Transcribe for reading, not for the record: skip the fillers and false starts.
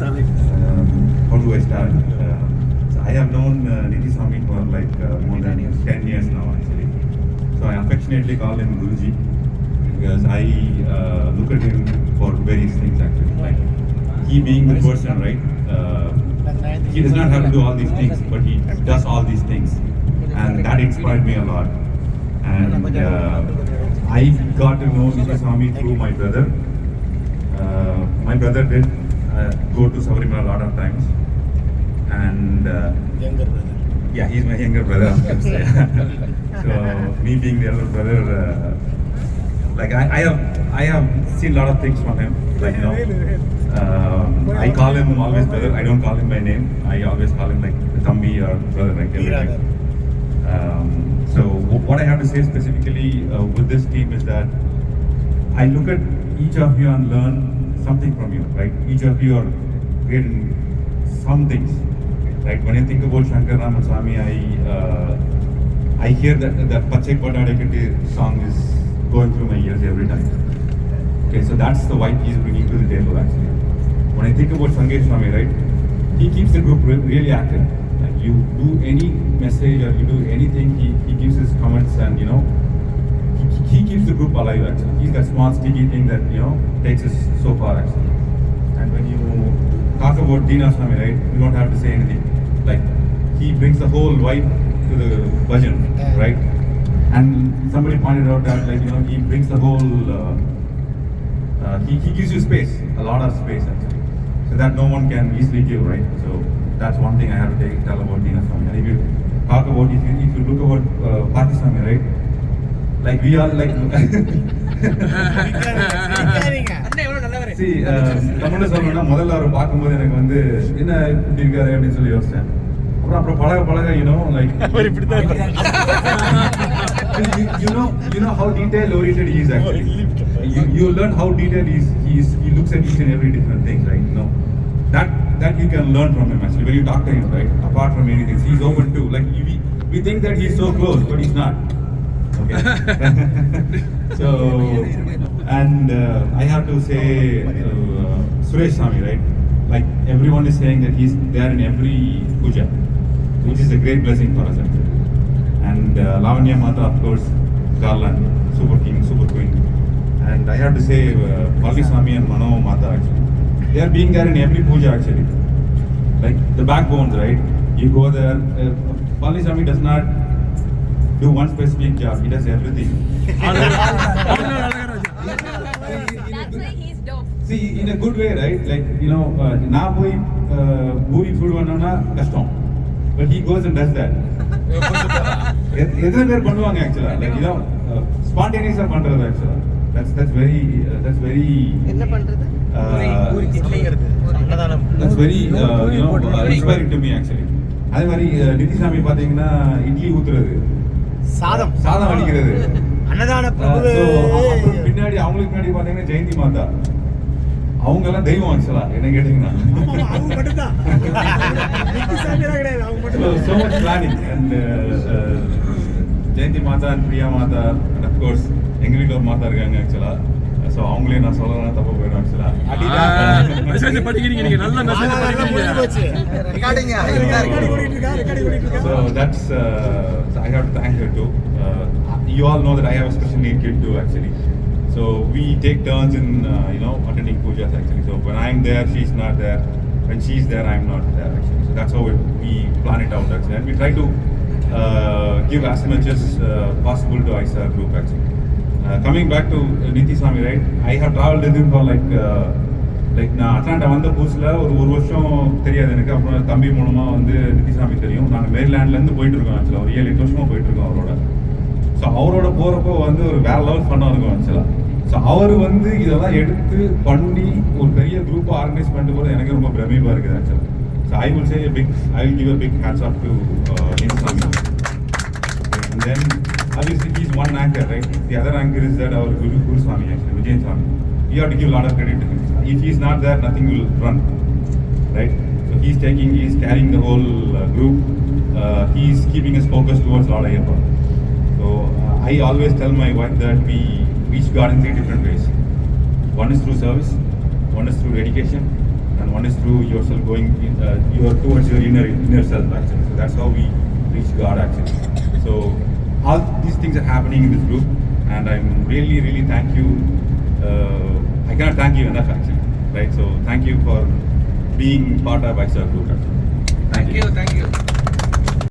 How do I start? So I have known Niti Swamy for like more than 10 years now actually. So I affectionately call him Guruji because I look at him for various things actually. Like he being the person, right? He does not have to do all these things, but he does all these things, and that inspired me a lot. And I got to know Niti Swamy through my brother. My brother did go to Sabarimala a lot of times, and younger brother. yeah, he's my younger brother. I can say. So me being the elder brother, like I have seen a lot of things from him. Like I call him always brother. I don't call him by name. I always call him like Thambi or brother, like everything. So what I have to say specifically with this team is that I look at each of you and learn something from you, right? Each of you are great in some things, right? When I think about Shankar Raman Swamy, I hear that Pachai Padadekati song is going through my ears every time. Okay, so that's the vibe he's bringing to the table actually. When I think about Sangesh Swamy, right? He keeps the group really active. Like you do any message or you do anything, he gives his comments and he keeps the group alive actually. He's that small sticky thing that takes us so far actually. And when you talk about Dina Swamy, right, you don't have to say anything. Like he brings the whole vibe to the bhajan, right? And somebody pointed out that he brings the whole he gives you space, a lot of space actually. So that no one can easily give, right? So that's one thing I have to tell about Dina Swamy. And if you talk about if you look about Parthi Swamy, right? Like we are like see தமிழ்ல சொல்லணும்னா முதல்ல அவர் பார்க்கும்போது எனக்கு வந்து என்ன இப்படி இருக்காரு அப்படின்னு சொல்லி யோசிச்சேன். அப்புறம் பழக like you know how detail oriented he is actually. You learn how detailed he looks at each and every different thing, right? That you can learn from him actually when you talk to him, right? Apart from anything, he's open to like we think that he's so close, but he's not. Okay. So and I have to say Suresh Swamy, right? Like everyone is saying that he's there in every puja, which is a great blessing for us actually. And Lavanya Mata, of course, Garland, super king, super queen. And I have to say Palli Swamy and Mano Mata actually, they are being there in every puja actually. Like the backbones, right? You go there, Palli Swamy does not do one specific job, he does everything. That's why he's dope. See, in a good way, right? Like, நான் போய் puri food பண்ணோம்னா கஷ்டம், but he goes and does that. எத்தனை பேர் பண்ணுவாங்க ஆக்சுவலா, like ஸ்பான்டேனியஸா பண்றது ஆக்சுவலா. That's very என்ன பண்றது? That's very inspiring to me actually. அதே மாதிரி நிதி சாமி பாத்தீங்கன்னா இட்லி ஊத்துறது, சாதம் அடிக்கிறது, அன்னதான பின்னாடி அவங்களுக்கு முன்னாடி பாத்தீங்கன்னா ஜெயந்தி மாதா, அவங்க எல்லாம் தெய்வம் ஆக்சுவலா என்ன கேட்டீங்கன்னா. So much planning and Jayanthi Mata and Priya Mata and of course எங்க வீட்டுல ஒரு மாதா இருக்காங்க ஆக்சுவலா. ஸோ அவங்களே நான் சொல்லலாம் தப்பா போயிடும் ஆக்சுவலா. So that's I have to thank her too. You all know that I have a special need kid too actually. So we take turns in attending pujas actually. So when I'm there, she's not there. When she's there, I'm not there actually. So that's how we plan it out actually. And we try to give as much as possible to AAYSSA group actually. Coming back to Niti Swamy, right? I have traveled with him for like நான் Atlanta வந்த புதுசில் ஒரு வருஷம் தெரியாது எனக்கு. அப்புறம் தம்பி மூலமாக வந்து நிதி சாமி தெரியும். நாங்கள் மேரிலேண்ட்லேருந்து போயிட்டு இருக்கோம் ஆக்சுவலாக, ஒரு 7-8 வருஷமாக போயிட்டு இருக்கோம் அவரோட. ஸோ அவரோட போகிறப்போ வந்து ஒரு வேற லெவல் ஃபன்னாக இருக்கும் ஆக்சுவலாக. ஸோ அவர் வந்து இதெல்லாம் எடுத்து பண்ணி ஒரு பெரிய குரூப்பை ஆர்கனைஸ் பண்ணிட்டு போகிறது எனக்கு ரொம்ப பிரமிப்பாக இருக்குது ஆக்சுவலாக. So I will give a big hats off to Niti Swamy. And then obviously he's one anchor, right? The other anchor is that our Guru Swamy actually, Vijayan Swamy. We have to give a lot of credit to him. If he's not there, nothing will run, right? So he's carrying the whole group. He's keeping us focused towards Lord Ayyappa. So I always tell my wife that we reach God in 3 different ways. One is through service, one is through dedication, and one is through yourself going towards your inner self actually. So that's how we reach God actually. So all these things are happening in this group, and I'm really thank you. I cannot thank you enough actually, right? So thank you for being part of AAYSSA group actually. Thank you. Thank you.